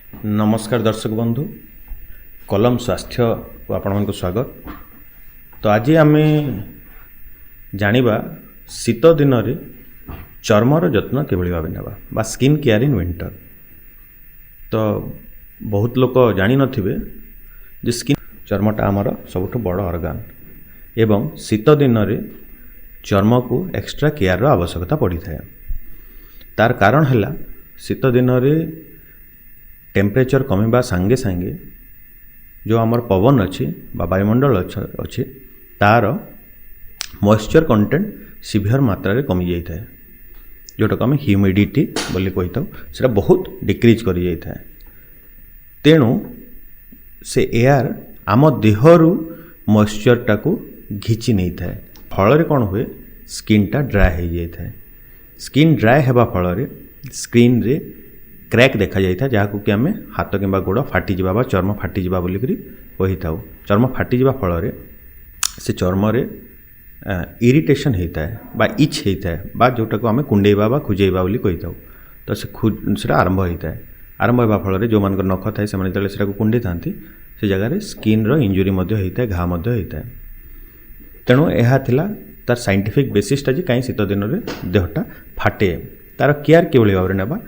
नमस्कार दर्शक बंधु, कलम स्वास्थ्य को आपण स्वागत। तो आज आम जानिबा शीत दिन रे चर्मर जत्न किभली भाव नेबा बा स्किन केयर इन विंटर। तो बहुत लोक जानी नथिबे जे स्किन चर्मटा आमर सबुठ बड़ ऑर्गन एवं शीत दिन रे चर्म को एक्स्ट्रा केयर आवश्यकता पड़ी थाए। तार कारण है शीत दिन रे टेम्परेचर कमिबा सांगे सांगे जो आमर पवन अच्छी वायुमंडल अच्छी तार मॉइस्चर कंटेंट सीवियर मात्रा रे कमी जाता है, जोटा को आम ह्यूमिडिटी बोली कही था से बहुत डिक्रीज कर जाता है। तेणु से एयर आम देहरु मॉइस्चर टाको घिची नहीं था, फल कौन हुए स्किनटा ड्राए हो जाता है। स्किन ड्राए होगा फल स्क्रीन रे क्रैक देखा जाता है, जहाँ कि आम हाथ कि गोड़ फाटीजा बा चर्म फाटीजा बोलिक कही था। चर्म फाटीजा फल से चर्म रे इरिटेशन होता है बा इच होता है बा जोटा को आम कुंडेबा बा खुजेबा बोली कही था। तो से आरंभ होता है। आरंभ होगा फल जो मान नख थाए से कुंडे था से जगह स्किन रो इंजुरी होता है, घा होता है। तेणु यह तार साइंटिफिक बेसिसटा जी कहीं शीत दिन में देहटा फाटे तार केयर किभली भाव नेबा।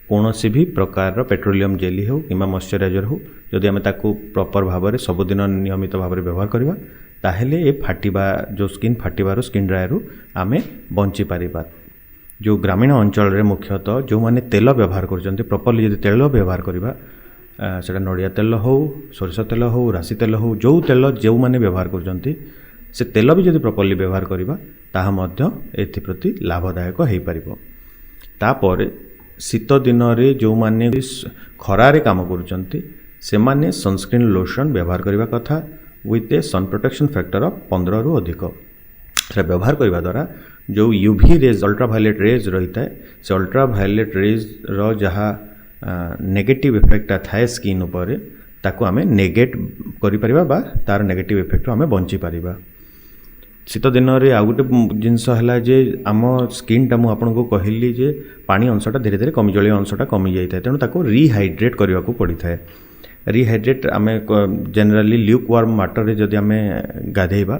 कौन भी प्रकार पेट्रोलियम जेली हो कि मॉइस्चराइजर हो जदि आम ताकू प्रॉपर भाव में सबुदिन नियमित भाव में व्यवहार करवा ताहेले ये फाटिबा जो स्किन फाटिबार स्किन ड्रायरु आम बंची पारिबा। जो ग्रामीण अंचल रे मुख्यतः जो माने तेल व्यवहार करछन्ते प्रॉपर्ली जदि तेल व्यवहार करवा सेटा नड़िया तेल हो सोरिष तेल हो राशि तेल हो जो तेल जो माने व्यवहार करछन्ते से तेल भी जदि प्रॉपर्ली व्यवहार करवा ताहा मध्य एथिप्रति लाभदायक हो पारिबो। तापर शीत दिन रे जो माने खरारे काम करुचंती से माने सनस्क्रीन लोशन व्यवहार करने कथा with a sun protection factor of 15 रु अधिक। से व्यवहार करने द्वारा जो यूवी रेज अल्ट्रावायलेट रेज रही है से अल्ट्रावायलेट रेज रो जहाँ नेगेटिव इफेक्टा थाए स्किन उपर ताको आमे नेगेट करि परिबा बा तार नेगेटिव इफेक्ट आमे बंची परिबा। शीत दिन में आउ गोटे जिनस है जे आम स्किनटा मुझे कहली जे पानी अंशटा धीरे धीरे कमी जलीय अंशटा कमी जाता है। तेणु ताको रिहाइड्रेट करने को पड़ी था। रिहाइड्रेट आम जेनेराली ल्यूक वार्म वाटर जदि आम गाधेबा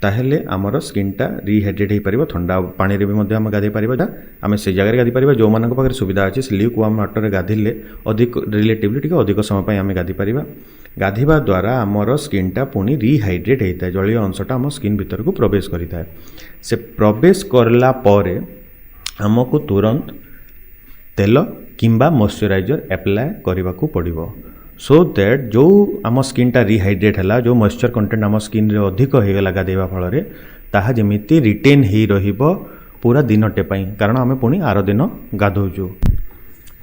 ताहेले आमर स्किनटा रिहाइड्रेट हो पार। ठंडा पानी भी आम गाधे पार आम से जगह गाधि पार जो मान पाखे सुविधा अच्छी से ल्यूक वार्म वाटर गाधिले अधिक रिलेटिवली टी अधिक समय आम गाधि पार। गाधिबा द्वारा आमर स्किनटा पुणी रिहाइड्रेट होता है, जलीय अंशटा आम स्किन भीतर को प्रवेश करिता है। से प्रवेश करला परे आमको तुरंत तेल किंबा मॉइस्चराइजर एप्लाय करने को पड़ो सो दैट जो आम स्किनटा रिहाइड्रेट है जो मॉइस्चर कंटेंट आम स्किन रे अधिक होगला गाधेबा फल ताहा जेमिति रिटेन ही रहिबो पूरा दिनटे पाई, कारण आम पुणी आर दिन गाधौचु।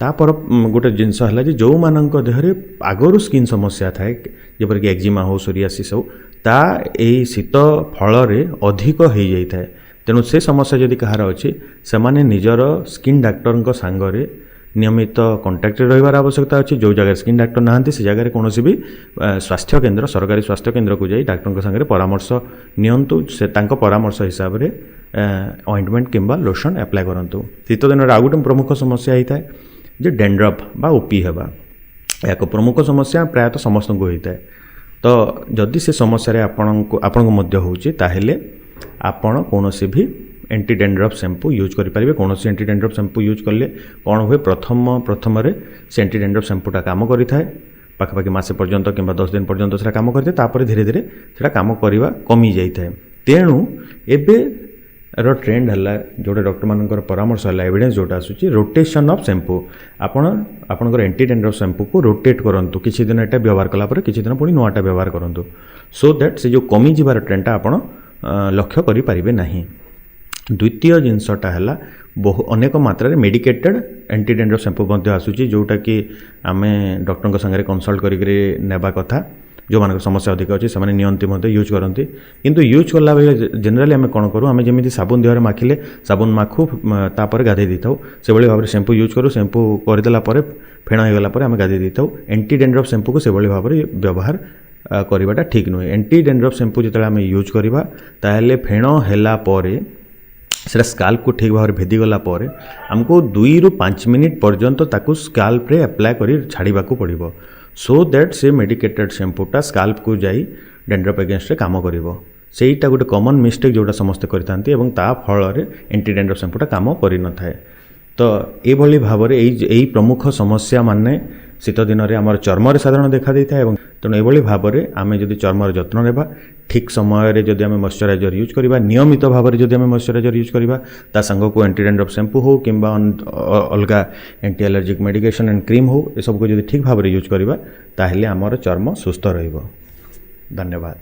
तापर गोटे जिनस है जो मानक देहरे आगरू स्किन समस्या थाए जपरिक एक्जिमा हो सोरियासिस हो ता ए शीत फल अधिक हो जाता है। तेणु से समस्या जदि कहार अच्छी से माने निजर स्किन डाक्टर सांगरे नियमित कंटाक्ट रहिबार आवश्यकता अच्छी। जो जगह स्किन डाक्टर नहांती से जगह कौन भी स्वास्थ्य केन्द्र सरकारी स्वास्थ्य केन्द्र को जाई डाक्टर सांगे परामर्श नियंतु से तांको परामर्श हिसाब से ऑइंटमेंट किंबा लोशन एप्लाय करंतु। शीत दिन आउ गोटे प्रमुख समस्या होता है जे डेंड्रफ बा ओपी हेबा एक प्रमुख समस्या प्रायतः समस्त को होता है। तो जदि से समस्या आपण मध्य होची ताहेले आपण कौन भी एंटी डेंड्रफ शैम्पू यूज करें। कौन सी एंटी डेंड्रफ शैम्पू यूज कले कौन हुए प्रथम से एंटी डेंड्रफ शैम्पूटा काम करें पाखापाखि मसे पर्यंत कि 10 दिन पर्यंत से काम करते धीरे धीरे से काम करवा कमी जाए। तेणु एबे ट्रेंड है जोटा डॉक्टर मानकर परामर्श है एविडेंस जोटा आसूची रोटेशन ऑफ शैम्पू आपणकर एंटी डेंड्रफ शैम्पू को रोटेट करंतु किछि दिन एटा व्यवहार कला पर किछि दिन पुणी नुआटा व्यवहार करंतु सो दैट से जो कमी जीवार ट्रेंडटा आपण लक्ष्य करि पारिबे नाही। द्वितीय जिनसटा है बहु अनेक मात्रा मेडिकेटेड एंटी डेंड्रफ शैम्पू मध्य आसूची जोटा कि आमे डॉक्टर संगे कंसल्ट करिकरी नेबा कथा। जो मान समस्या अधिक अच्छी से नियंती यूज करती किंतु यूज कला बेले जेनेराली आम कौन करूँ आम जमी साबुन देहरे माखिले साबुन माखु तापर गाधे दी था से भाव में शैम्पू यूज करूँ। शैम्पू करदेला फेण होगला आम गाधे दी था। एंटी डेंड्रफ शैम्पू को से भाव में व्यवहार करवाटा ठीक नुहे। एंटी डेंड्रफ शैम्पू जो आम यूज करवा ताहले फेण होला परे सेटा स्काल्प को ठीक भाव भेदी गला पर आमको 2 ରୁ 5 मिनिट पर्यंत ताकू स्काल्प रे अप्लाई करी छाड़ीबा को पड़िबो सो दैट से मेडिकेटेड शैम्पूटा स्काल्प को जाई डैंड्रफ अगेंस्ट रे काम करिवो सेटा गोटे कॉमन मिस्टेक जोटा समस्त करथांती एवं ता फल रे एंटी डैंड्रफ शैम्पूटा काम करि न थाए तो ए भली भाव रे एई प्रमुख समस्या माने शीत दिन में आम चर्म साधारण देखा देता है तेणु ये भाव में आम जब चर्मर जत्न नेबा ठीक समय जब आम मॉइस्चराइजर यूज करवा नियमित भाव में जब आम मॉइस्चराइजर यूज करवा ता संग को एंटी डैंड्रफ शैम्पू हो कि अलग anti allergic medication and cream हो ये सब को जब ठीक भाव में यूज करवा ताहले आमर चर्म सुस्थ रहिबो। धन्यवाद।